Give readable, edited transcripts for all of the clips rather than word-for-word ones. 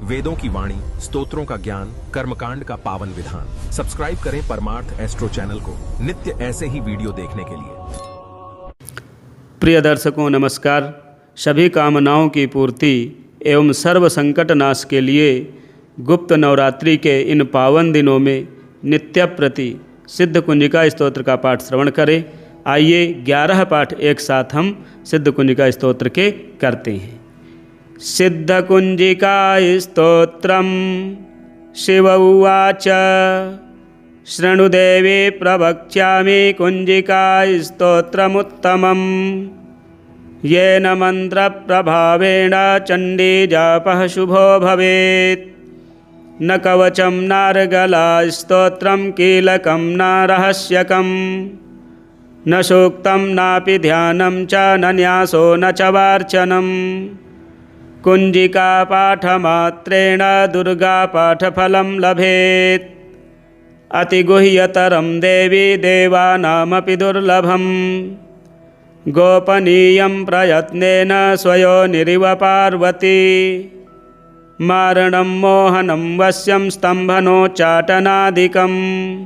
वेदों की वाणी, स्तोत्रों का ज्ञान, कर्मकांड का पावन विधान। सब्सक्राइब करें परमार्थ एस्ट्रो चैनल को नित्य ऐसे ही वीडियो देखने के लिए। प्रिय दर्शकों नमस्कार। सभी कामनाओं की पूर्ति एवं सर्व संकट नाश के लिए गुप्त नवरात्रि के इन पावन दिनों में नित्य प्रति सिद्ध कुंजिका स्तोत्र का पाठ श्रवण करें। आइए 11 पाठ एक साथ हम सिद्ध कुंजिका स्तोत्र के करते हैं। सिद्ध कुंजिका स्तोत्रम। शिव उवाच शृणुदेवी प्रवक्ष्यामि कुंजिका स्तोत्रमुत्तमम्। येन मन्त्रप्रभावेण चण्डी जापः शुभो भवेत्। न कवचं नार्गला स्तोत्रं कीलकं न रहस्यकं। न सूक्तं नापि ध्यानं च न न्यासो न च वार्चनं। कुंजिका पाठमात्रेण दुर्गापाठफलं लभेत्। अतिगुह्यतरं देवी देवानामपि दुर्लभम्। गोपनीयं प्रयत्नेन स्वयोनिरिव पार्वती। मारणं मोहनं वश्यं स्तम्भनोच्चाटनादिकम्।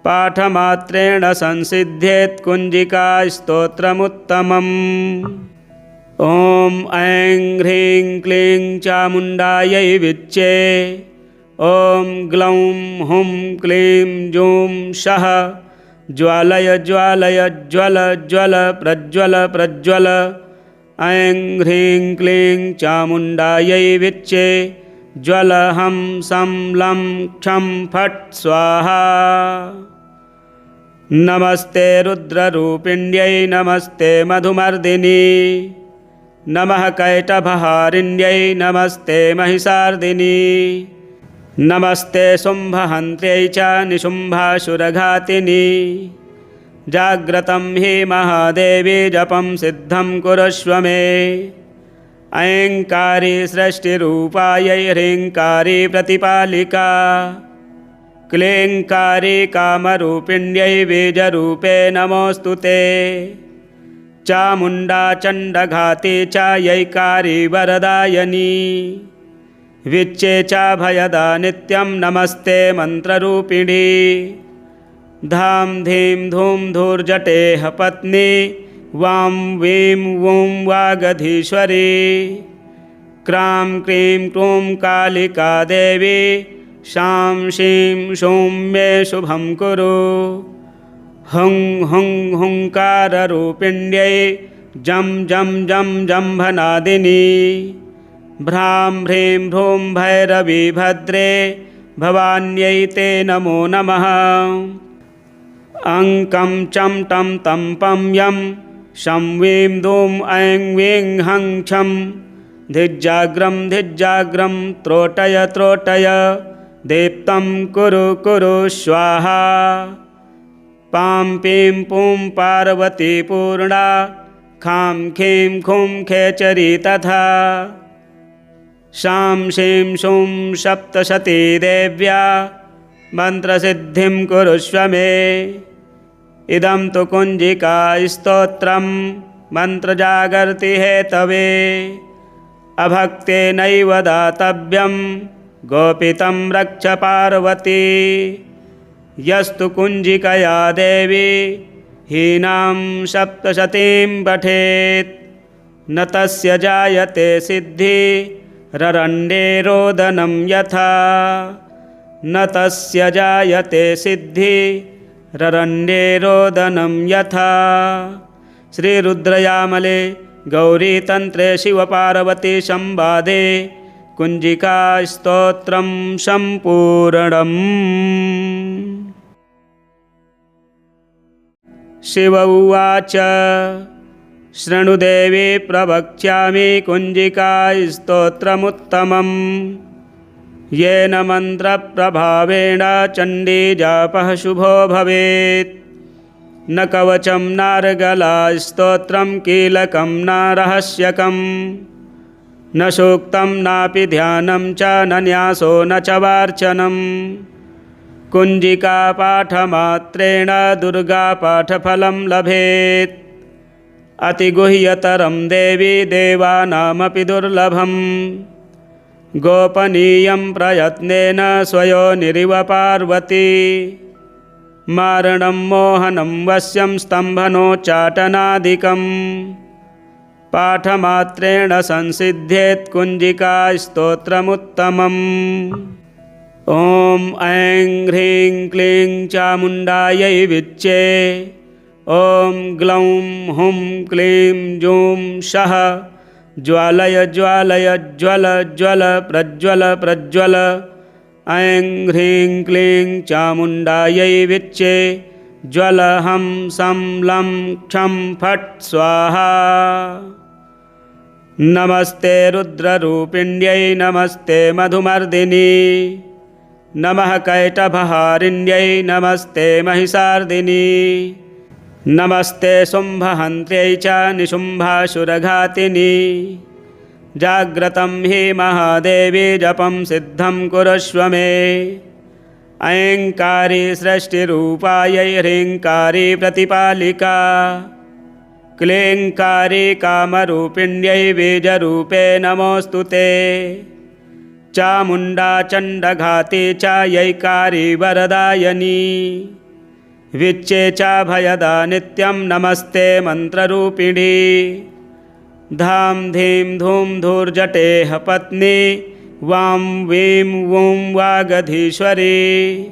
पाठमात्रेण संसिध्येत् कुंजिका स्तोत्रमुत्तमम्। ॐ ऐं ह्रीं क्लीं चामुण्डायै विच्चे। ॐ ग्लौं हुं क्लीं जूं सः ज्वालय ज्वालय ज्वल ज्वल प्रज्वल प्रज्वल। ऐं ह्रीं क्लीं चामुण्डायै विच्चे। ज्वल हं सं लं क्षं फट् स्वाहा। नमस्ते रुद्ररूपिण्यै नमस्ते मधुमर्दिनी। नमः कैटभहारिण्यै नमस्ते महिषार्दिनी। नमस्ते शुम्भहन्त्र्यै च निशुम्भासुरघातिनी। जाग्रतं हि महादेवी जपं सिद्धं कुरुष्व मे। ऐङ्कारी सृष्टिरूपायै ह्रीङ्कारी प्रतिपालिका। क्लीङ्कारी कामरूपिण्यै बीजरूपे नमोऽस्तु ते। चामुण्डा चण्डघाती च यैकारी वरदायनी। विच्चे च भयदा नित्यं नमस्ते मन्त्ररूपिणी। धां धीं धूं धूर्जटेह पत्नी वां वीं वूं वागधीश्वरी। क्रां क्रीं क्रूं कालिका देवी शां शीं शूं मे शुभं कुरु। हुं हुं हुंकाररूपिण्यै जं जं जं जम्भनादिनी। भ्रां ह्रीं भ्रूं भैरवी भद्रे भवान्यै ते नमो नमः। अङ्कं चं टं तं पं यं शं वीं दूं ऐं वीं हं छं। धिज्जाग्रं धिज्जाग्रं त्रोटय त्रोटय दीप्तं कुरु कुरु स्वाहा। पां पीं पूं पार्वती पूर्णा खां खीं खूं खेचरी तथा। शां शीं शूं सप्तशती देव्या मन्त्रसिद्धिं कुरुष्व मे। इदं तु कुंजिका स्तोत्रं मन्त्रजागर्ति हेतवे। अभक्तेनैव दातव्यं गोपितं रक्ष पार्वती। यस्तु कुंजिकया देवी हीनां सप्तशतीं पठेत्। न तस्य जायते सिद्धि ररण्ये रोदनं यथा। न तस्य जायते सिद्धि ररण्ये रोदनं यथा। श्री रुद्रयामले गौरीतन्त्रे शिवपार्वती संवादे कुंजिका स्तोत्रं सम्पूर्णम्। शिव उवाच शृणुदेवी प्रवक्ष्यामि कुंजिका स्तोत्रमुत्तमम्। येन मन्त्रप्रभावेण चण्डी जापः शुभो भवेत्। न कवचं नार्गला स्तोत्रं कीलकं न रहस्यकं। न सूक्तं नापि ध्यानं च न न्यासो न च वार्चनं। कुंजिका पाठमात्रेण दुर्गापाठफलं लभेत्। अतिगुह्यतरं देवी देवानामपि दुर्लभम्। गोपनीयं प्रयत्नेन स्वयोनिरिव पार्वती मारणं मोहनं वश्यं स्तम्भनोच्चाटनादिकं पाठमात्रेण संसिध्येत् कुञ्जिकास्तोत्रमुत्तमम्। ॐ ऐं ह्रीं क्लीं चामुण्डायै विच्चे। ॐ ग्लौं हुं क्लीं जूं सः ज्वालय ज्वालय ज्वल ज्वल प्रज्वल प्रज्वल। ऐं ह्रीं क्लीं चामुण्डायै विच्चे। ज्वल हं सं लं क्षं फट् स्वाहा। नमस्ते रुद्ररूपिण्यै नमस्ते मधुमर्दिनी नमः कैटभहारिण्यै नमस्ते महिषार्दिनी नमस्ते शुम्भहन्त्र्यै च निशुम्भासुरघातिनी। जाग्रतं हि महादेवी जपं सिद्धं कुरुष्व मे। ऐङ्कारी सृष्टिरूपायै ह्रीङ्कारी प्रतिपालिका क्लीङ्कारी कामरूपिण्यै बीजरूपे नमोऽस्तु ते। चामुण्डा चण्डघाती च यैकारी वरदायनी विच्चे च भयदा नित्यं नमस्ते मन्त्ररूपिणी। धां धीं धूं धूर्जटेह पत्नी वां वीं वूं वागधीश्वरी।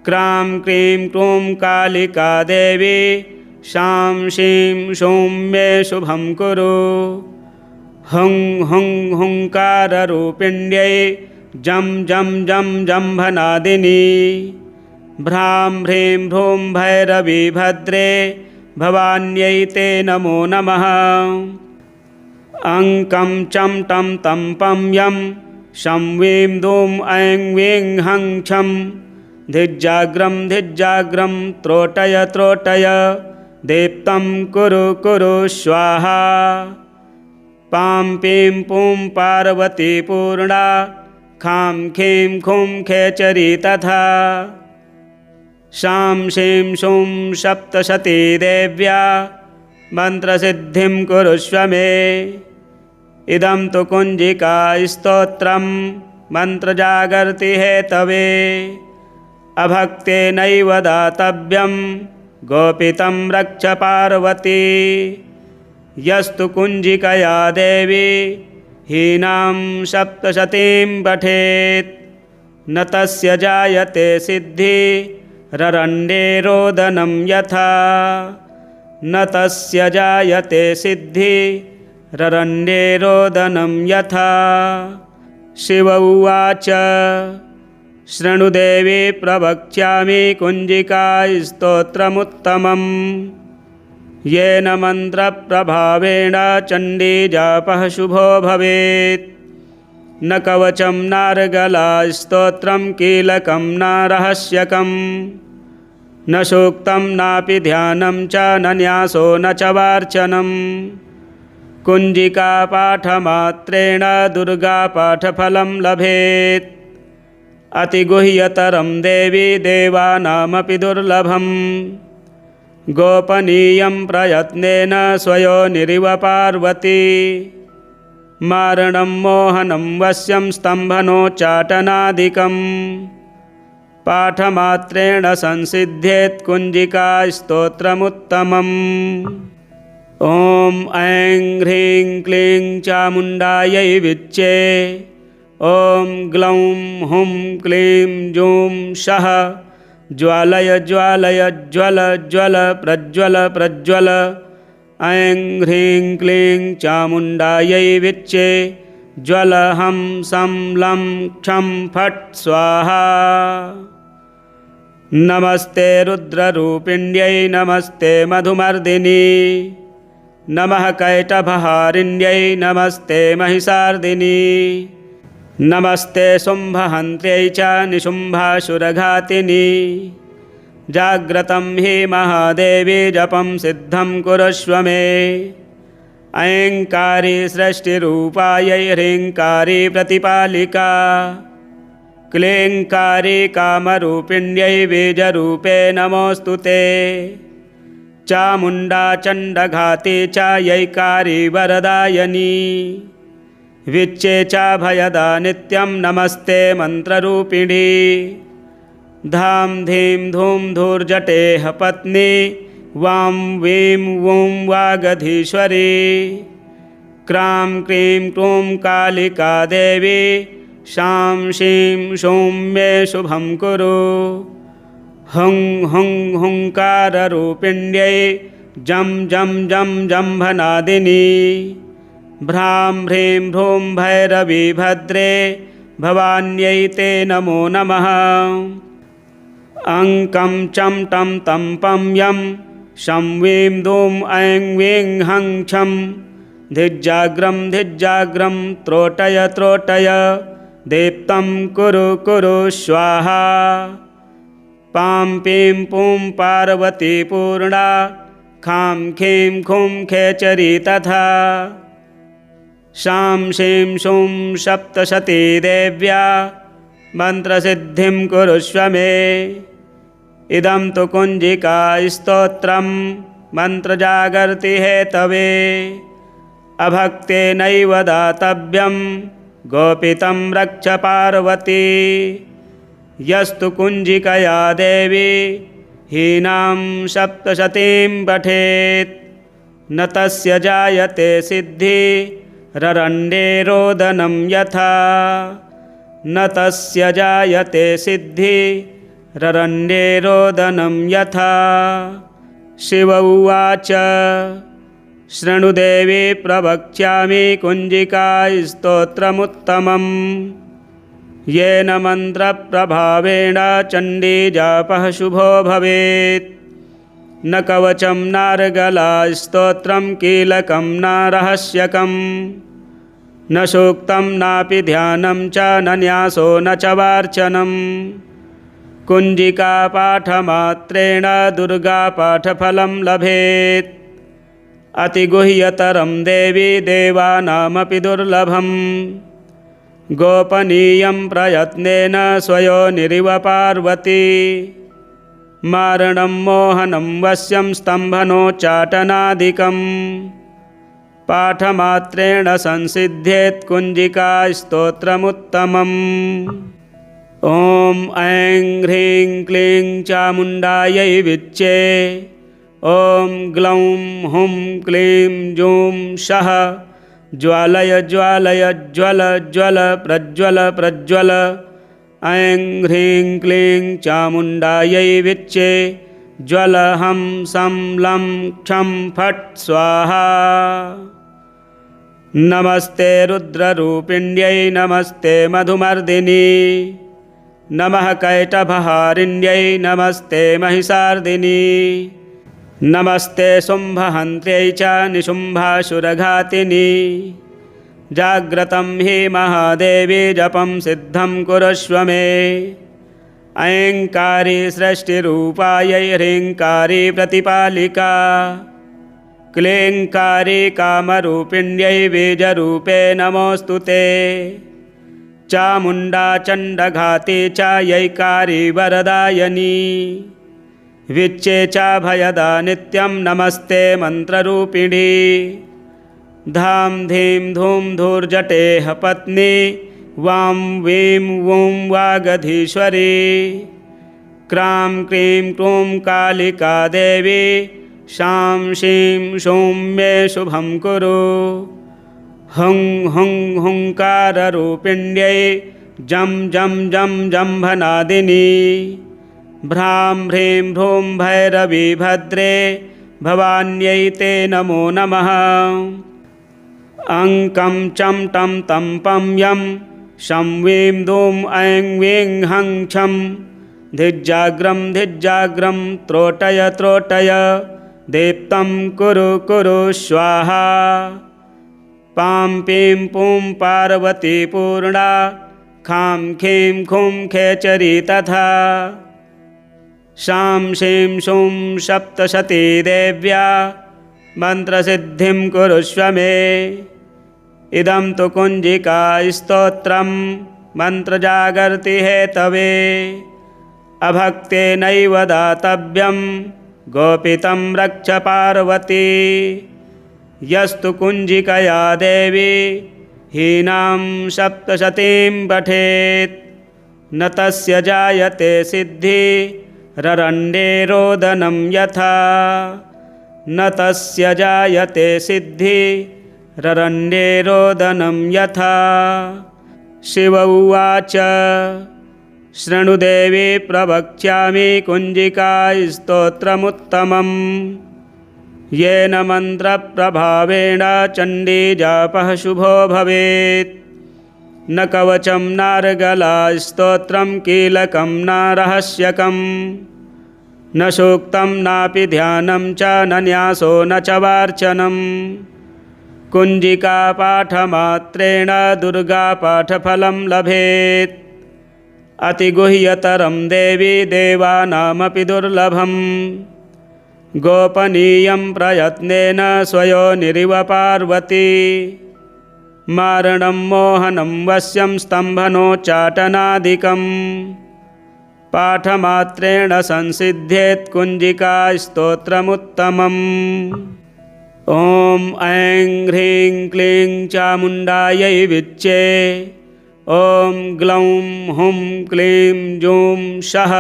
क्रां क्रीं क्रूं कालिका देवी शां शीं शूं मे शुभं कुरु। हुं हुं हुंकाररूपिण्यै जं जं जं जम्भनादिनी। भ्रां ह्रीं भ्रूं भैरवी भद्रे भवान्यै ते नमो नमः। अङ्कं चं टं तं पं यं शं वीं दूं ऐं वीं हं छं। धिज्जाग्रं धिज्जाग्रं त्रोटय त्रोटय दीप्तं कुरु कुरु स्वाहा। पां पीं पूं पार्वती पूर्णा खां खीं खूं खेचरी तथा। शां शीं शूं सप्तशती देव्या मन्त्रसिद्धिं कुरुष्व मे। इदं तु कुञ्जिकास्तोत्रं मन्त्रजागर्ति हेतवे। अभक्तेनैव दातव्यं गोपितं रक्ष पार्वती। यस्तु कुञ्जिकया देवी हीनां सप्तशतीं पठेत् न तस्य जायते सिद्धि ररण्ये रोदनं यथा। न तस्य जायते सिद्धि ररण्ये रोदनं यथा। शिव उवाच शृणुदेवी प्रवक्ष्यामि कुञ्जिकास्तोत्रमुत्तमम्। येन मन्त्रप्रभावेण चण्डीजापः शुभो भवेत्। न कवचं नार्गलास्तोत्रं कीलकं न रहस्यकं। न सूक्तं नापि ध्यानं च न न्यासो न च वार्चनं। कुञ्जिकापाठमात्रेण दुर्गापाठफलं लभेत्। अतिगुह्यतरं देवी देवानामपि दुर्लभम्। गोपनीयं प्रयत्नेन स्वयोनिरिव पार्वती मारणं मोहनं वश्यं स्तम्भनोच्चाटनादिकं पाठमात्रेण संसिध्येत् कुञ्जिकास्तोत्रमुत्तमम्। ॐ ऐं ह्रीं क्लीं चामुण्डायै विच्चे। ॐ ग्लौं हुं क्लीं जूं सः ज्वालय ज्वालय ज्वल ज्वल प्रज्वल प्रज्वल। ऐं ह्रीं क्लीं चामुण्डायै विच्चे। ज्वल हं सं लं क्षं फट् स्वाहा। नमस्ते रुद्ररूपिण्यै नमस्ते मधुमर्दिनी नमः कैटभहारिण्यै नमस्ते महिषार्दिनी नमस्ते शुम्भहन्त्र्यै च निशुम्भासुरघातिनी। जाग्रतं हि महादेवी जपं सिद्धं कुरुष्व मे। ऐङ्कारी सृष्टिरूपायै ह्रीङ्कारी प्रतिपालिका क्लीङ्कारी कामरूपिण्यै बीजरूपे नमोऽस्तु ते। चामुण्डा चण्डघाती च यैकारी वरदायनी विच्चे चाभयदा नित्यं नमस्ते मन्त्ररूपिणी। धाम धीं धूम धूर्जटेह पत्नी वां वीं वूं वागधीश्वरी। क्रां क्रीं क्रूं कालिका देवी शां शीं शूं मे शुभं कुरु। हुं हुं हुंकाररूपिण्यै जं जं जं जम्भनादिनी। भ्रां ह्रीं भ्रूं भैरवी भद्रे भवान्यै ते नमो नमः। अङ्कं चं टं तं पं यं शं वीं दूं ऐं वीं हं छं। धिज्जाग्रं धिज्जाग्रं त्रोटय त्रोटय दीप्तं कुरु कुरु स्वाहा। पां पीं पूं पार्वती पूर्णा खां खीं खूं खेचरी तथा। शां शीं शूं सप्तशती देव्या मन्त्रसिद्धिं कुरुष्व मे। इदं तु कुञ्जिका स्तोत्रं मन्त्रजागर्ति हेतवे। अभक्तेनैव दातव्यं गोपितं रक्ष पार्वती। यस्तु कुञ्जिकया देवी हीनां सप्तशतीं पठेत् न तस्य जायते सिद्धिररण्ये रोदनं यथा। न तस्य जायते सिद्धिररण्ये रोदनं यथा। शिव उवाच शृणुदेवी प्रवक्ष्यामि कुञ्जिका स्तोत्रमुत्तमम्। येन मन्त्रप्रभावेण चण्डीजापः शुभो भवेत्। न कवचं नार्गला स्तोत्रं कीलकं न रहस्यकं। न सूक्तं नापि ध्यानं च न न्यासो न च वार्चनं। कुञ्जिकापाठमात्रेण दुर्गापाठफलं लभेत्। अतिगुह्यतरं देवी देवानामपि दुर्लभम्। गोपनीयं प्रयत्नेन स्वयोनिरिव पार्वती। मारणं मोहनं वश्यं स्तम्भनोच्चाटनादिकं। पाठमात्रेण संसिध्येत् कुञ्जिका स्तोत्रमुत्तमम्। ॐ ऐं ह्रीं क्लीं चामुण्डायै विच्चे। ॐ ग्लौं हुं क्लीं जूं सः ज्वालय ज्वालय ज्वल ज्वल प्रज्वल प्रज्वल। ऐं ह्रीं क्लीं चामुण्डायै विच्चे। ज्वल हं सं लं क्षं फट् स्वाहा। नमस्ते रुद्ररूपिण्यै नमस्ते मधुमर्दिनी। नमः कैटभहारिण्यै नमस्ते महिषार्दिनी। नमस्ते शुम्भहन्त्र्यै च निशुम्भासुरघातिनी। जाग्रतं हि महादेवी जपं सिद्धं कुरुष्व मे। ऐङ्कारी सृष्टिरूपायै ह्रीङ्कारी प्रतिपालिका। क्लीङ्कारी कामरूपिण्यै बीजरूपे नमोऽस्तु ते। चामुण्डा चण्डघाती च यैकारी वरदायनी। विच्चे चाभयदा नित्यं नमस्ते मन्त्ररूपिणी। धाम धीं धूम धूर्जटेह पत्नी वां वीं वूं वागधीश्वरी। क्रां क्रीं क्रूं कालिका देवी शां शीं शूं मे शुभं कुरु। हुं हुं हुंकाररूपिण्यै जं जं जं जम्भनादिनी। भ्रां ह्रीं भ्रूं भैरवी भद्रे भवान्यै ते नमो नमः। अङ्कं चं टं तं पं यं शं वीं दूं ऐं वीं हं छं। धिज्जाग्रं धिज्जाग्रं त्रोटय त्रोटय दीप्तं कुरु कुरु स्वाहा। पां पीं पूं पार्वती पूर्णा खां खीं खूं खेचरी तथा। शां शीं शूं सप्तशती देव्या मन्त्रसिद्धिं कुरुष्व मे। इदं तु कुञ्जिका स्तोत्रं मन्त्रजागर्ति हेतवे। अभक्तेनैव दातव्यं गोपितं रक्ष पार्वती। यस्तु कुञ्जिकया देवी हीनां सप्तशतीं पठेत् न तस्य जायते सिद्धिररण्ये रोदनं यथा न तस्य जायते सिद्धिररण्ये रोदनं यथा। शिव उवाच शृणु देवी प्रवक्ष्यामि कुञ्जिकास्तोत्रमुत्तमम् येन मन्त्रप्रभावेण चण्डीजापः शुभो भवेत्। न कवचं नार्गलास्तोत्रं कीलकं न रहस्यकं न सूक्तं नापि ध्यानं च न न्यासो न च वार्चनम्। कुञ्जिकापाठमात्रेण दुर्गापाठफलं लभेत् अतिगुह्यतरं देवी देवानामपि दुर्लभम्। गोपनीयं प्रयत्नेन स्वयोनिरिव पार्वती मारणं मोहनं वश्यं स्तम्भनोच्चाटनादिकं पाठमात्रेण संसिध्येत् कुञ्जिकास्तोत्रमुत्तमम्। ॐ ऐं ह्रीं क्लीं चामुण्डायै विच्चे ॐ ग्लौं हुं क्लीं जूं सः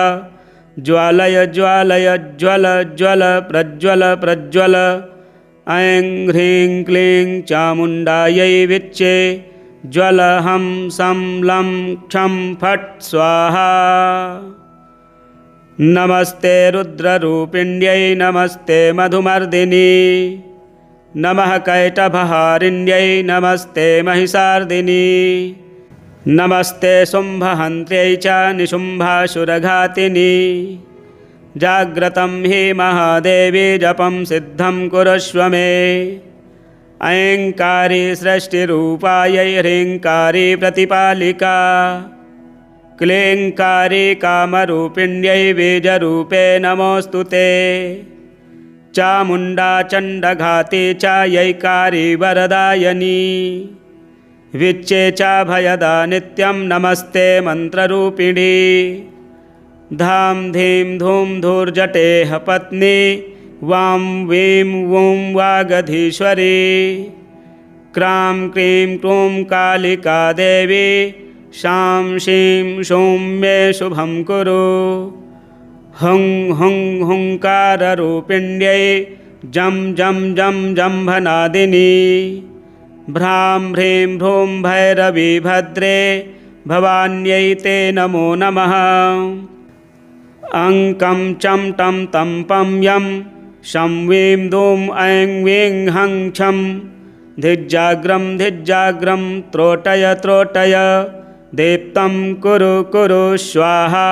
ज्वालय ज्वालय ज्वल ज्वल प्रज्वल प्रज्वल। ऐं ह्रीं क्लीं चामुण्डायै विच्चे ज्वल हं सं लं क्षं फट् स्वाहा। नमस्ते रुद्ररूपिण्यै नमस्ते मधुमर्दिनी नमः कैटभहारिण्यै नमस्ते महिषार्दिनी नमस्ते शुम्भहन्त्र्यै च निशुम्भासुरघातिनी। जाग्रतं हि महादेवी जपं सिद्धं कुरुष्व मे। ऐङ्कारी सृष्टिरूपायै ह्रीङ्कारी प्रतिपालिका क्लीङ्कारी कामरूपिण्यै बीजरूपे नमोऽस्तु ते। चामुण्डा चण्डघाती च यैकारी वरदायनी विच्चे च भयदा नित्यं नमस्ते मन्त्ररूपिणी। धां धीं धूं धूर्जटेह पत्नी वां वीं वूं वागधीश्वरी क्रां क्रीं क्रूं कालिका देवी शां शीं शूं मे शुभं कुरु। हुं हुं हुङ्काररूपिण्यै जं जं जं जम्भनादिनी भ्रां ह्रीं भ्रूं भैरवी भद्रे भवान्यै ते नमो नमः। अङ्कं चं टं तं पं यं शं वीं दूं ऐं वीं हं छं धिज्जाग्रं त्रोटय त्रोटय दीप्तं कुरु कुरु स्वाहा।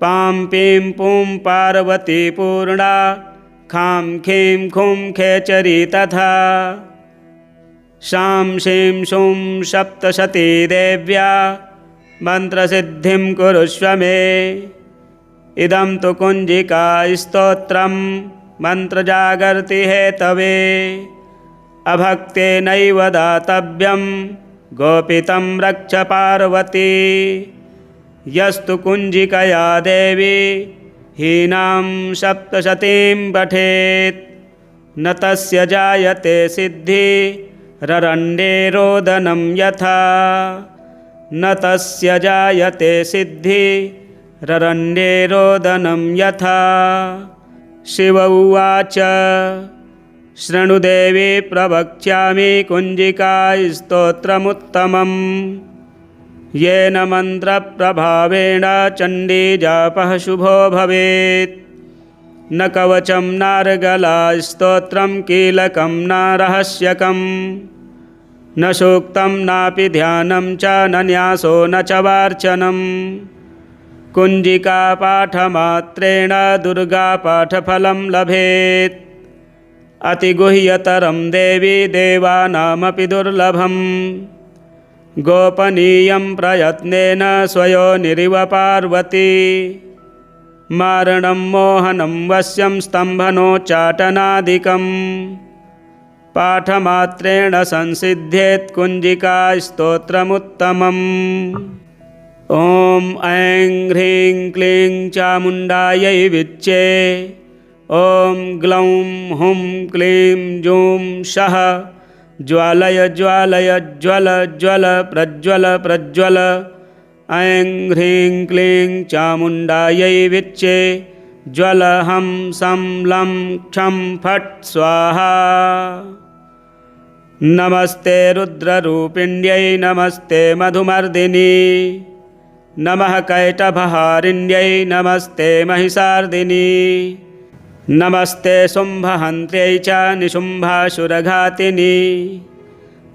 पां पीं पूं पार्वती पूर्णा खां खीं खूं खेचरी तथा शां शीं शूं सप्तशती देव्या मन्त्रसिद्धिं कुरुष्व मे। इदं तु कुञ्जिकास्तोत्रं मन्त्रजागर्ति हेतवे अभक्तेनैव दातव्यं गोपितं रक्ष पार्वती। यस्तु कुञ्जिकया देवी हीनां सप्तशतीं पठेत् न तस्य जायते सिद्धिररण्ये रोदनं यथा न तस्य जायते सिद्धिररण्ये रोदनं यथा। शिव उवाच शृणु देवी प्रवक्ष्यामि कुञ्जिकास्तोत्रमुत्तमम् येन मन्त्रप्रभावेण चण्डीजापः शुभो भवेत्। न कवचं नार्गलास्तोत्रं कीलकं न रहस्यकं न सूक्तं नापि ध्यानं च न न्यासो न च वार्चनम्। कुञ्जिकापाठमात्रेण दुर्गापाठफलं लभेत् अतिगुह्यतरं देवी देवानामपि दुर्लभम्। गोपनीयं प्रयत्नेन स्वयोनिरिव पार्वती मारणं मोहनं वश्यं स्तम्भनोच्चाटनादिकं पाठमात्रेण संसिध्येत् कुञ्जिकास्तोत्रमुत्तमम्। ॐ ऐं ह्रीं क्लीं चामुण्डायै विच्चे ॐ ग्लौं हुं क्लीं जूं सः ज्वालय ज्वालय ज्वल ज्वल प्रज्वल प्रज्वल। ऐं ह्रीं क्लीं चामुण्डायै विच्चे ज्वल हं सं लं क्षं फट् स्वाहा। नमस्ते रुद्ररूपिण्यै नमस्ते मधुमर्दिनी। नमः कैटभहारिण्यै नमस्ते महिषार्दिनी। नमस्ते शुम्भहन्त्र्यै च निशुम्भासुरघातिनी।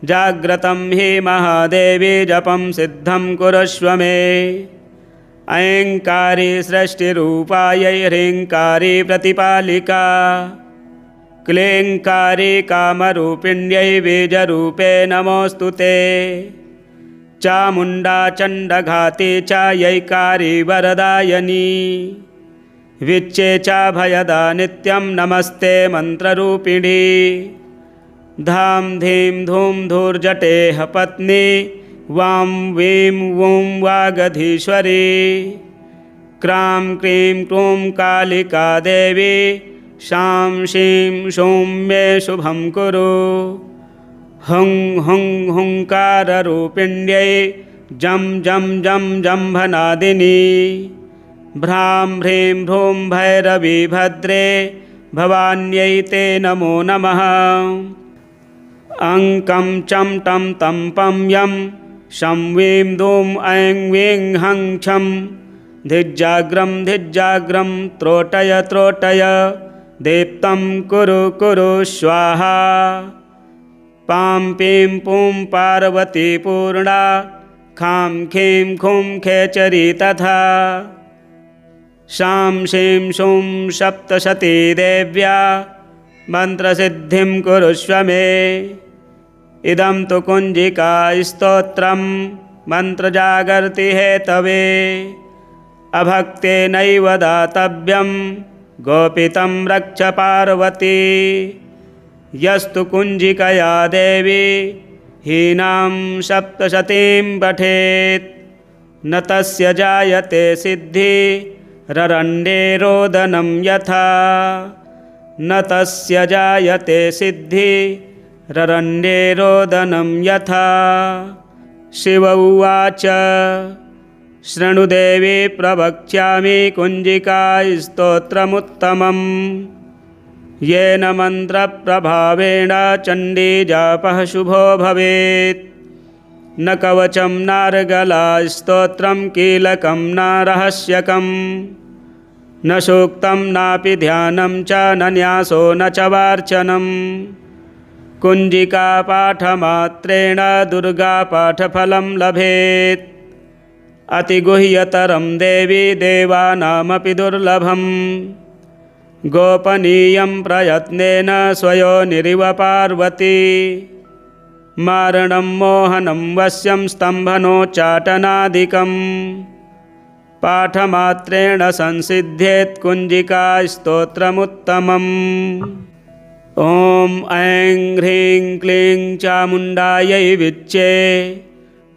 जाग्रतं हि महादेवी जपं सिद्धं कुरुष्व मे। ऐङ्कारी सृष्टिरूपायै ह्रीङ्कारी प्रतिपालिका। क्लीङ्कारी कामरूपिण्यै बीजरूपे नमोऽस्तु ते। चामुण्डा चण्डघाती च यैकारी वरदायनी। विच्चे च भयदा नित्यं नमस्ते मन्त्ररूपिणी। धां धीं धूं धूर्जटेह पत्नी वां वीं वूं वागधीश्वरी। क्रां क्रीं क्रूं कालिका देवी शां शीं शूं मे शुभं कुरु। हुं हुं हुंकाररूपिण्यै जं जं जं जम्भनादिनी। भ्रां ह्रीं भ्रूं भैरवी भद्रे भवान्यै ते नमो नमः। अङ्कं चं टं तं पं यं शं वीं दूं ऐं वीं हं छं। धिज्जाग्रं धिज्जाग्रं त्रोटय त्रोटय दीप्तं कुरु कुरु स्वाहा। पां पीं पूं पार्वती पूर्णा खां खीं खूं खेचरी तथा। शां शीं शूं सप्तशती देव्या मन्त्रसिद्धिं कुरुष्व मे। इदं तु कुञ्जिका स्तोत्रं मन्त्रजागर्ति हेतवे। अभक्तेनैव दातव्यं गोपितं रक्ष पार्वती। यस्तु कुञ्जिकया देवी हीनां सप्तशतीं पठेत् न तस्य जायते सिद्धिररण्ये रोदनं यथा। न तस्य जायते सिद्धिररण्ये रोदनं यथा। शिव उवाच शृणुदेवी प्रवक्ष्यामि कुञ्जिका स्तोत्रमुत्तमम्। येन मन्त्रप्रभावेण चण्डीजापः शुभो भवेत्। न कवचं नार्गला स्तोत्रं कीलकं न रहस्यकं। न सूक्तं नापि ध्यानं च न न्यासो न च वार्चनं। कुञ्जिकापाठमात्रेण दुर्गापाठफलं लभेत्। अतिगुह्यतरं देवी देवानामपि दुर्लभम्। गोपनीयं प्रयत्नेन स्वयोनिरिव पार्वती। मारणं मोहनं वश्यं स्तम्भनोच्चाटनादिकं। पाठमात्रेण संसिध्येत् कुञ्जिका स्तोत्रमुत्तमम्। ॐ ऐं ह्रीं क्लीं चामुण्डायै विच्चे।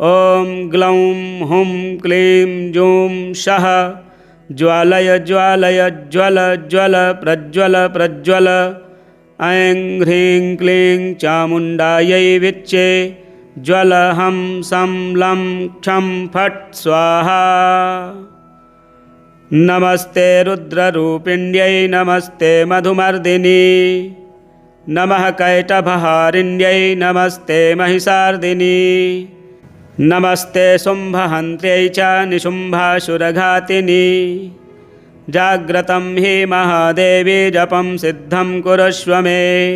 ॐ ग्लौं हुं क्लीं जूं सः ज्वालय ज्वालय ज्वल ज्वल प्रज्वल प्रज्वल। ऐं ह्रीं क्लीं चामुण्डायै विच्चे ज्वल हं सं लं क्षं फट् स्वाहा। नमस्ते रुद्ररूपिण्यै नमस्ते मधुमर्दिनी। नमः कैटभहारिण्यै नमस्ते महिषार्दिनी। नमस्ते शुम्भहन्त्र्यै च निशुम्भासुरघातिनी। जाग्रतं हि महादेवी जपं सिद्धं कुरुष्व मे।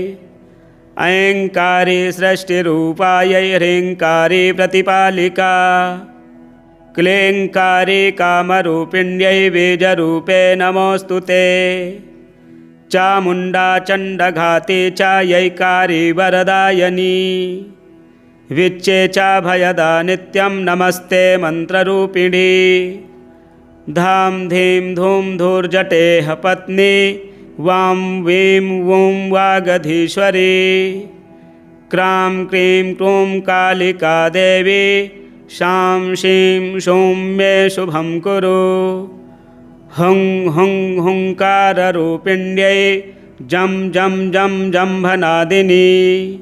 ऐङ्कारी सृष्टिरूपायै ह्रीङ्कारी प्रतिपालिका। क्लीङ्कारी कामरूपिण्यै बीजरूपे नमोऽस्तु ते। चामुण्डा चण्डघाती च यैकारी वरदायनी। विच्चे च भयदा नित्यं नमस्ते मन्त्ररूपिणी। धां धीं धूं धूर्जटेह पत्नी वां वीं वूं वागधीश्वरी। क्रां क्रीं क्रूं कालिका देवी शां शीं शूं मे शुभं कुरु। हुं हुं हुंकाररूपिण्यै जं जं जं जम्भनादिनी।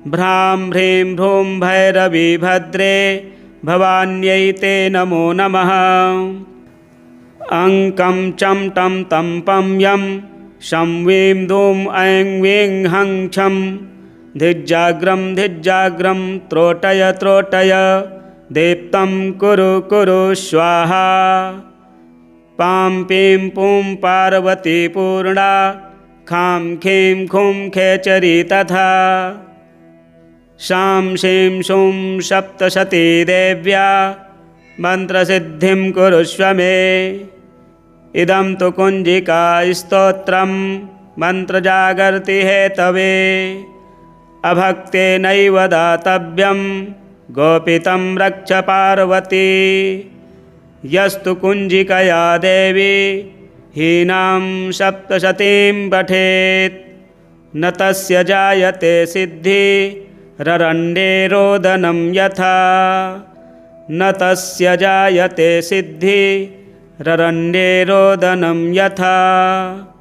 भ्रां ह्रीं भ्रूं भैरवी भद्रे भवान्यै ते नमो नमः। अङ्कं चं टं तं पं यं शं वीं दूं ऐं वीं हं छं धिज्जाग्रं धिज्जाग्रं त्रोटय त्रोटय दीप्तं कुरु कुरु स्वाहा। पां पीं पूं पार्वती पूर्णा खां खीं खूं खेचरी तथा। शां शीं शूं सप्तशती देव्या मन्त्रसिद्धिं कुरुष्व मे। इदं तु कुञ्जिका स्तोत्रं मन्त्रजागर्ति हेतवे। अभक्तेनैव दातव्यं गोपितं रक्ष पार्वती। यस्तु कुञ्जिकया देवी हीनां सप्तशतीं पठेत् न तस्य जायते सिद्धिररण्ये रोदनं यथा। न तस्य जायते सिद्धिररण्ये रोदनं यथा।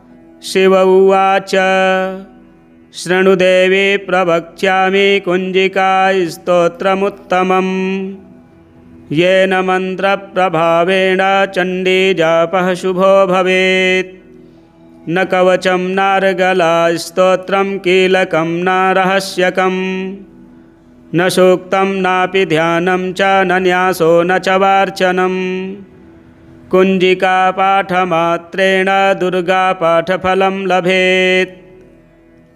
शिव उवाच शृणुदेवी प्रवक्ष्यामि कुञ्जिका स्तोत्रमुत्तमम्। येन मन्त्रप्रभावेण चण्डीजापः शुभो भवेत्। न कवचं नार्गला स्तोत्रं कीलकं न रहस्यकं। न सूक्तं नापि ध्यानं च न न्यासो न च वार्चनं। कुञ्जिकापाठमात्रेण दुर्गापाठफलं लभेत्।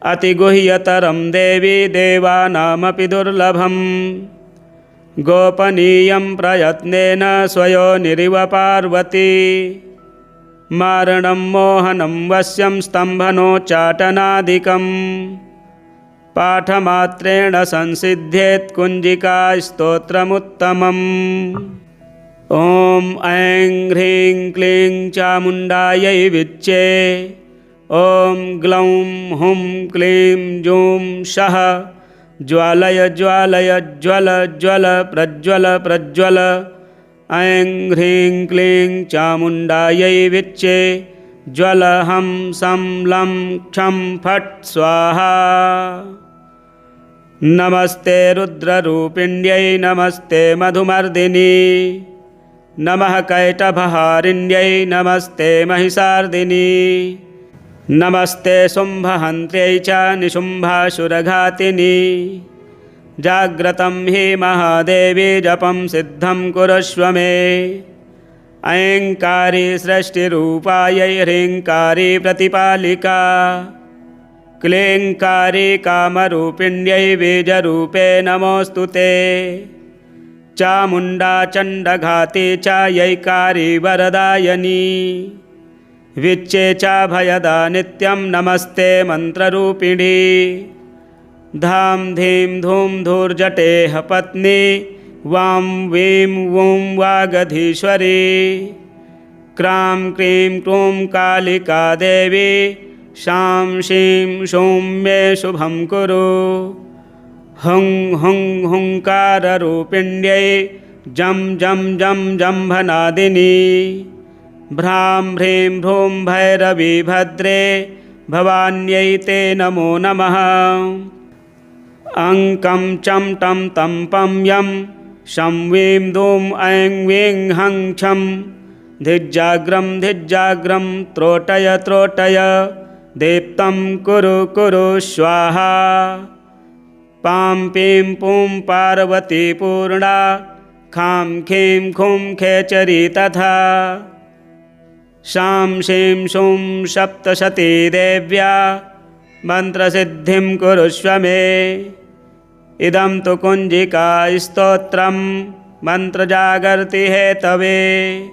अतिगुह्यतरं देवी देवानामपि दुर्लभम्। गोपनीयं प्रयत्नेन स्वयोनिरिव पार्वती। मारणं मोहनं वश्यं स्तम्भनोच्चाटनादिकं। पाठमात्रेण संसिध्येत् कुञ्जिका स्तोत्रमुत्तमम्। ॐ ऐं ह्रीं क्लीं चामुण्डायै विच्चे। ॐ ग्लौं हुं क्लीं जूं सः ज्वालय ज्वालय ज्वल ज्वल प्रज्वल प्रज्वल। ऐं ह्रीं क्लीं चामुण्डायै विच्चे ज्वल हं सं लं क्षं फट् स्वाहा। नमस्ते रुद्ररूपिण्यै नमस्ते मधुमर्दिनी। नमः कैटभहारिण्यै नमस्ते महिषार्दिनी। नमस्ते शुम्भहन्त्र्यै च निशुम्भासुरघातिनी। जाग्रतं हि महादेवी जपं सिद्धं कुरुष्व मे। ऐङ्कारी सृष्टिरूपायै ह्रीङ्कारी प्रतिपालिका। क्लीङ्कारी कामरूपिण्यै बीजरूपे नमोऽस्तु ते। चामुण्डा चण्डघाती च यैकारी वरदायनी। विच्चे च भयदा नित्यं नमस्ते मन्त्ररूपिणी। धां धीं धूं धूर्जटेह पत्नी वां वीं वूं वागधीश्वरी। क्रां क्रीं क्रूं कालिका देवी शां शीं शूं मे शुभं कुरु। हुं हुं हुङ्काररूपिण्यै जं जं जं जम्भनादिनी। भ्रां ह्रीं भ्रूं भैरवी भद्रे भवान्यै ते नमो नमः। अङ्कं चं टं तं पं यं शं वीं दूं ऐं वीं हं छं धिज्जाग्रं धिज्जाग्रं त्रोटय त्रोटय दीप्तं कुरु कुरु स्वाहा। पां पीं पूं पार्वती पूर्णा खां खीं खूं खेचरी तथा। शां शीं शूं सप्तशती देव्या मन्त्रसिद्धिं कुरुष्व मे। इदं तु कुञ्जिका स्तोत्रं मन्त्रजागर्ति हेतवे।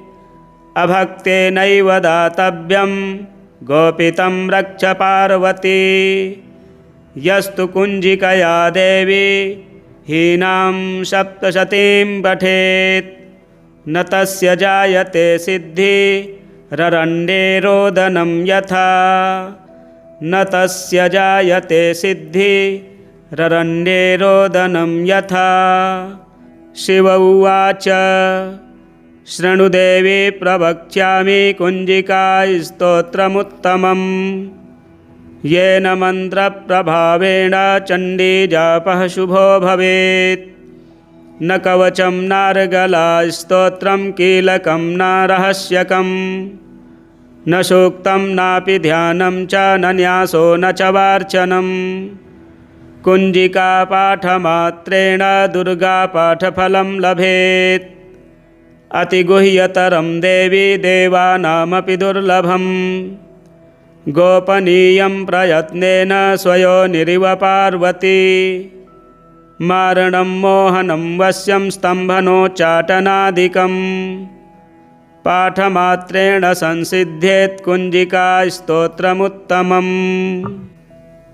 अभक्तेनैव दातव्यं गोपितं रक्ष पार्वती। यस्तु कुञ्जिकया देवी हीनां सप्तशतीं पठेत् न तस्य जायते सिद्धिररण्ये रोदनं यथा। न तस्य जायते सिद्धिररण्ये रोदनं यथा। शिव उवाच शृणुदेवी प्रवक्ष्यामि कुञ्जिका स्तोत्रमुत्तमम्। येन मन्त्रप्रभावेण चण्डीजापः शुभो भवेत्। न कवचं नार्गला स्तोत्रं कीलकं न रहस्यकं न सूक्तं नापि ध्यानं च न न्यासो न च वार्चनं। कुञ्जिकापाठमात्रेण दुर्गापाठफलं लभेत्। अतिगुह्यतरं देवी देवानामपि दुर्लभम्। गोपनीयं प्रयत्नेन स्वयोनिरिव पार्वती। मारणं मोहनं वश्यं स्तम्भनोच्चाटनादिकं पाठमात्रेण संसिध्येत् कुञ्जिका स्तोत्रमुत्तमम्।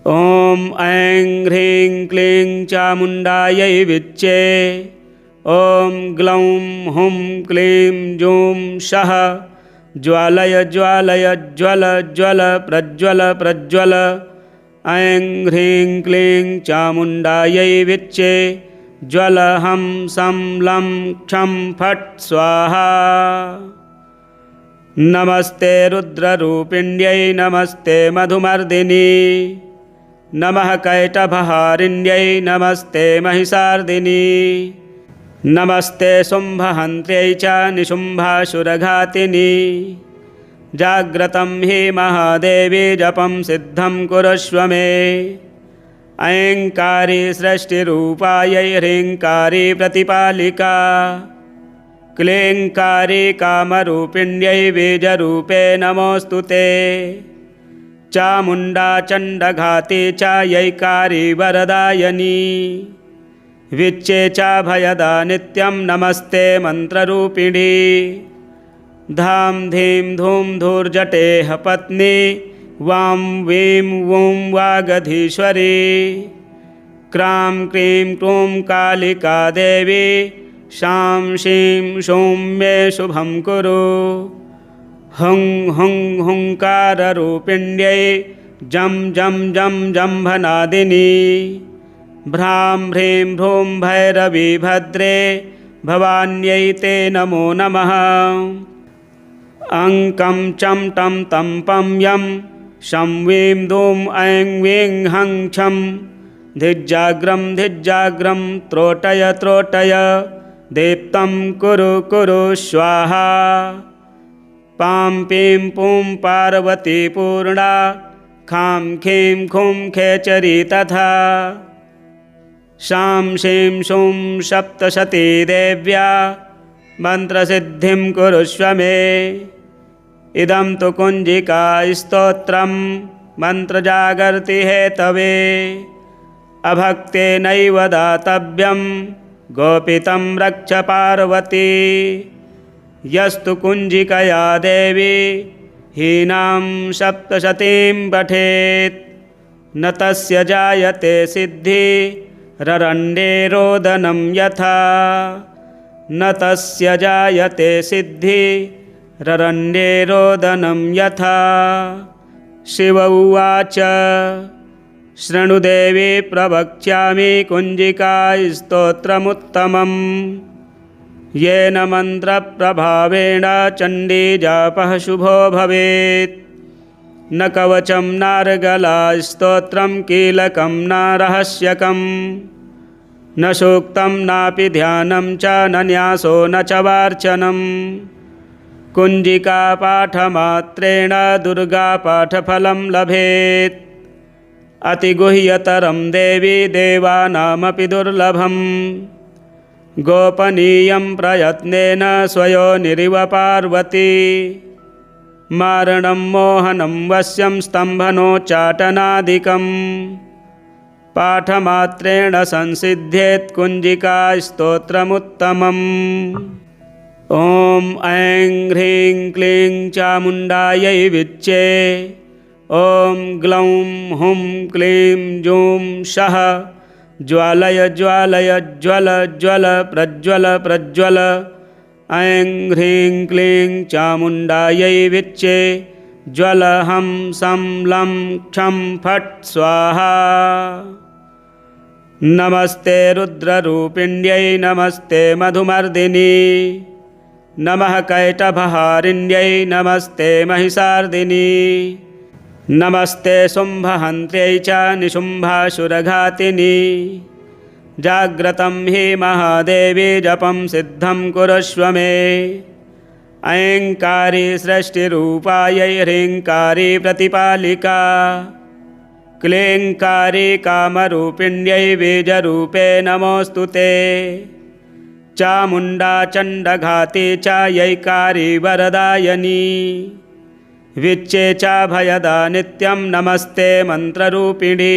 ॐ ऐं ह्रीं क्लीं चामुण्डायै विच्चे। ॐ ग्लौं हुं क्लीं जूं सः ज्वालय ज्वालय ज्वल ज्वल प्रज्वल प्रज्वल। ऐं ह्रीं क्लीं चामुण्डायै विच्चे। ज्वल हं सं लं क्षं फट् स्वाहा। नमस्ते रुद्ररूपिण्यै नमस्ते मधुमर्दिनी। नमः कैटभहारिण्यै नमस्ते महिषार्दिनी। नमस्ते शुम्भहन्त्र्यै च निशुम्भासुरघातिनी। जाग्रतं हि महादेवी जपं सिद्धं कुरुष्व मे। ऐङ्कारी सृष्टिरूपायै ह्रीङ्कारी प्रतिपालिका। क्लीङ्कारी कामरूपिण्यै बीजरूपे नमोऽस्तु ते। चामुण्डा चण्डघाती च यैकारी वरदायनी। विच्चे च भयदा नित्यं नमस्ते मन्त्ररूपिणी। धां धीं धूं धूर्जटेह पत्नी वां वीं वूं वागधीश्वरी। क्रां क्रीं क्रूं कालिका देवी शां शीं शूं मे शुभं कुरु। हुं हुं हुङ्काररूपिण्यै जं जं जं जम्भनादिनी। भ्रां ह्रीं भ्रूं भैरवी भद्रे भवान्यै ते नमो नमः। अङ्कं चं टं तं पं यं शं वीं दूं ऐं वीं हं छं। धिज्जाग्रं धिज्जाग्रं त्रोटय त्रोटय दीप्तं कुरु कुरु स्वाहा। पां पीं पूं पार्वती पूर्णा खां खीं खूं खेचरी तथा। शां शीं शूं सप्तशती देव्या मन्त्रसिद्धिं कुरुष्व मे। इदं तु कुञ्जिका स्तोत्रं मन्त्रजागर्ति हेतवे। अभक्तेनैव दातव्यं गोपितं रक्ष पार्वती। यस्तु कुञ्जिकया देवी हीनां सप्तशतीं पठेत् न तस्य जायते सिद्धि ररण्ये रोदनं यथा। न तस्य जायते सिद्धि ररण्ये रोदनं यथा। शिव उवाच शृणुदेवी प्रवक्ष्यामि कुञ्जिका स्तोत्रमुत्तमम्। येन मन्त्रप्रभावेण चण्डीजापः शुभो भवेत्। न कवचं नार्गला स्तोत्रं कीलकं न रहस्यकं न सूक्तं नापि ध्यानं च न न्यासो न च वार्चनं। कुञ्जिकापाठमात्रेण दुर्गापाठफलं लभेत्। अतिगुह्यतरं देवी देवानामपि दुर्लभम्। गोपनीयं प्रयत्नेन स्वयोनिरिव पार्वती। मारणं मोहनं वश्यं स्तम्भनोच्चाटनादिकं पाठमात्रेण संसिध्येत् कुञ्जिका स्तोत्रमुत्तमम्। ॐ ऐं ह्रीं क्लीं चामुण्डायै विच्चे। ॐ ग्लौं हुं क्लीं जूं सः ज्वालय ज्वालय ज्वल ज्वल प्रज्वल प्रज्वल। ऐं ह्रीं क्लीं चामुण्डायै विच्चे। ज्वल हं सं लं क्षं फट् स्वाहा। नमस्ते रुद्ररूपिण्यै नमस्ते मधुमर्दिनी। नमः कैटभहारिण्यै नमस्ते महिषार्दिनी। नमस्ते शुम्भहन्त्र्यै च निशुम्भासुरघातिनी जाग्रतं हि महादेवी जपं सिद्धं कुरुष्व मे ऐङ्कारी सृष्टिरूपायै ह्रीङ्कारी प्रतिपालिका क्लीङ्कारी कामरूपिण्यै बीजरूपे नमोऽस्तु ते चामुण्डा चण्डघाती च यैकारी वरदायनी विच्चे च भयदा नित्यं नमस्ते मन्त्ररूपिणी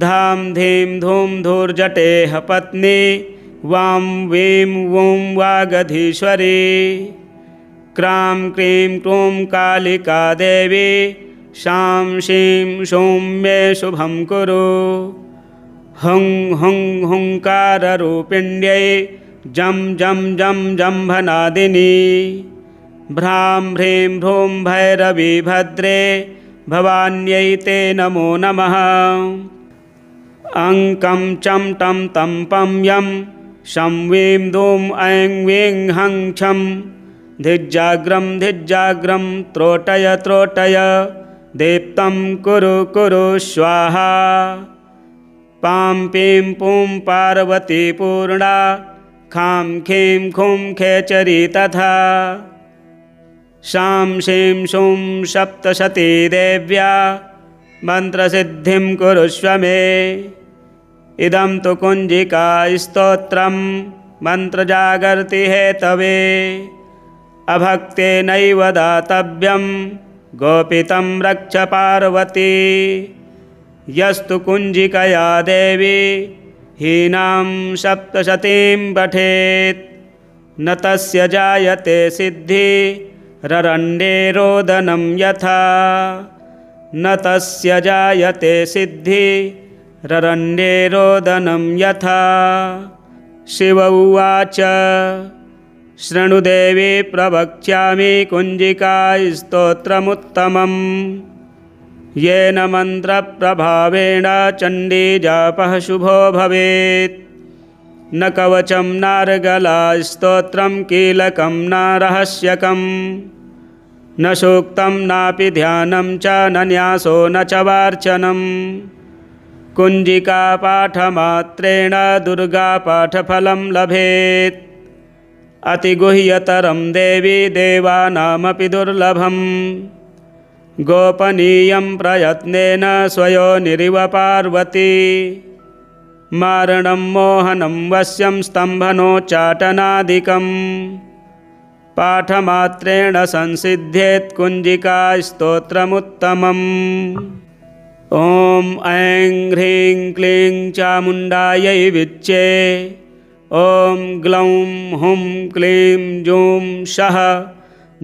धाम धीं धूम धूर्जटेह पत्नी वां वीं वूं वागधीश्वरी क्रां क्रीं क्रूं कालिका देवी शां शीं शूं मे शुभं कुरु हुं हुं हुंकाररूपिण्यै जं जं जं जम्भनादिनी भ्रां ह्रीं भ्रूं भैरवी भद्रे भवान्यै ते नमो नमः अङ्कं चं टं तं पं यं शं वीं दूं ऐं वीं हं छं धिज्जाग्रं धिज्जाग्रं त्रोटय त्रोटय दीप्तं कुरु कुरु स्वाहा पां पीं पूं पार्वती पूर्णा खां खीं खूं खेचरी तथा शां शीं शूं सप्तशती देव्या मन्त्रसिद्धिं कुरुष्व मे इदं तु कुञ्जिका स्तोत्रं मन्त्रजागर्ति हेतवे अभक्तेनैव दातव्यं गोपितं रक्ष पार्वती यस्तु कुञ्जिकया देवी हीनां सप्तशतीं पठेत् न तस्य जायते सिद्धि ररण्ये रोदनं यथा न तस्य जायते सिद्धि ररण्ये रोदनं यथा शिव उवाच शृणुदेवी प्रवक्ष्यामि कुञ्जिका स्तोत्रमुत्तमम् येन मन्त्रप्रभावेण चण्डीजापः शुभो भवेत् न कवचं नार्गला स्तोत्रं कीलकं न रहस्यकं न सूक्तं नापि ध्यानं च न न्यासो न च वार्चनं कुञ्जिकापाठमात्रेण दुर्गापाठफलं लभेत् अतिगुह्यतरं देवी देवानामपि दुर्लभं गोपनीयं प्रयत्नेन स्वयोनिरिव पार्वती मारणं मोहनं वश्यं स्तम्भनोच्चाटनादिकं पाठमात्रेण संसिध्येत् कुञ्जिका स्तोत्रमुत्तमम् ॐ ऐं ह्रीं क्लीं चामुण्डायै विच्चे ॐ ग्लौं हुं क्लीं जूं सः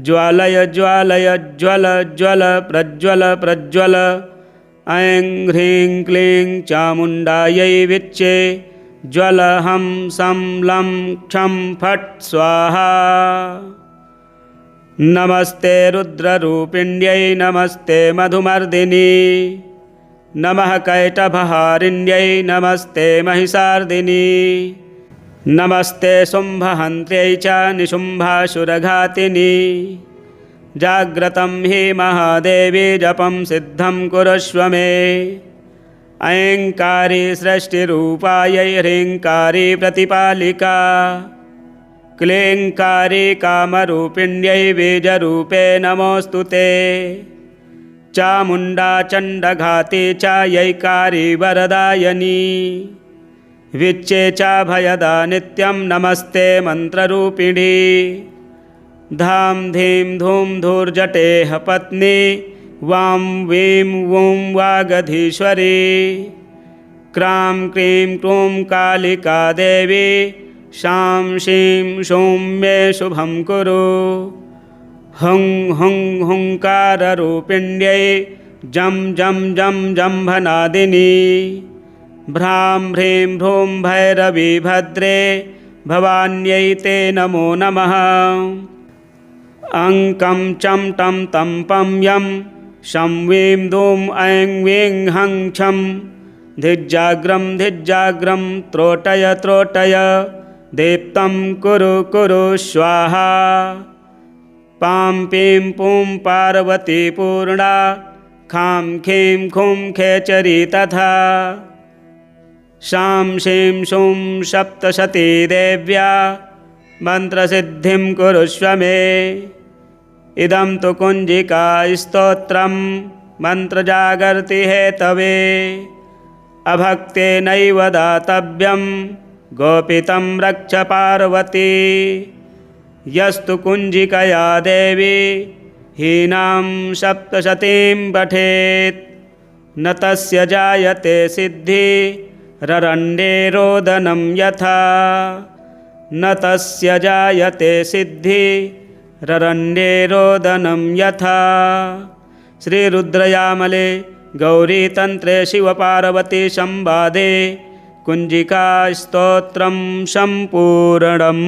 ज्वालय ज्वालय ज्वल ज्वल प्रज्वल प्रज्वल ऐं ह्रीं क्लीं चामुण्डायै विच्चे ज्वल हं सं लं क्षं फट् स्वाहा नमस्ते रुद्ररूपिण्यै नमस्ते मधुमर्दिनी नमः कैटभहारिण्यै नमस्ते महिषार्दिनी नमस्ते शुम्भहन्त्र्यै च निशुम्भासुरघातिनी जाग्रतं हि महादेवी जपं सिद्धं कुरुष्व मे ऐङ्कारी सृष्टिरूपायै ह्रीङ्कारी प्रतिपालिका क्लीङ्कारी कामरूपिण्यै बीजरूपे नमोऽस्तु ते चामुण्डा चण्डघाती च यैकारी वरदायनी विच्चे च भयदा नित्यं नमस्ते मन्त्ररूपिणी धाम धीं धूम धूर्जटेह पत्नी वां वीं वूं वागधीश्वरी क्रां क्रीं क्रूं कालिका देवी शां शीं शूं मे शुभं कुरु हुं हुं हुंकाररूपिण्यै जं जं जं जम्भनादिनी भ्रां ह्रीं भ्रूं भैरवी भद्रे भवान्यै ते नमो नमः अङ्कं चं टं तं पं यं शं वीं दूं ऐं वीं हं छं धिज्जाग्रं धिज्जाग्रं त्रोटय त्रोटय दीप्तं कुरु कुरु स्वाहा पां पीं पूं पार्वती पूर्णा खां खीं खूं खेचरी तथा शां शीं शूं सप्तशती देव्या मन्त्रसिद्धिं कुरुष्व मे। इदं तु कुञ्जिका स्तोत्रं मन्त्रजागर्ति हेतवे अभक्तेनैव दातव्यं गोपितं रक्ष पार्वती। यस्तु कुञ्जिकया देवी हीनां सप्तशतीं पठेत् न तस्य जायते सिद्धिररण्ये रोदनं यथा न तस्य जायते सिद्धिररण्ये रोदनं यथा। श्रीरुद्रयामले गौरीतन्त्रे शिवपार्वती संवादे कुञ्जिका स्तोत्रं सम्पूर्णम्।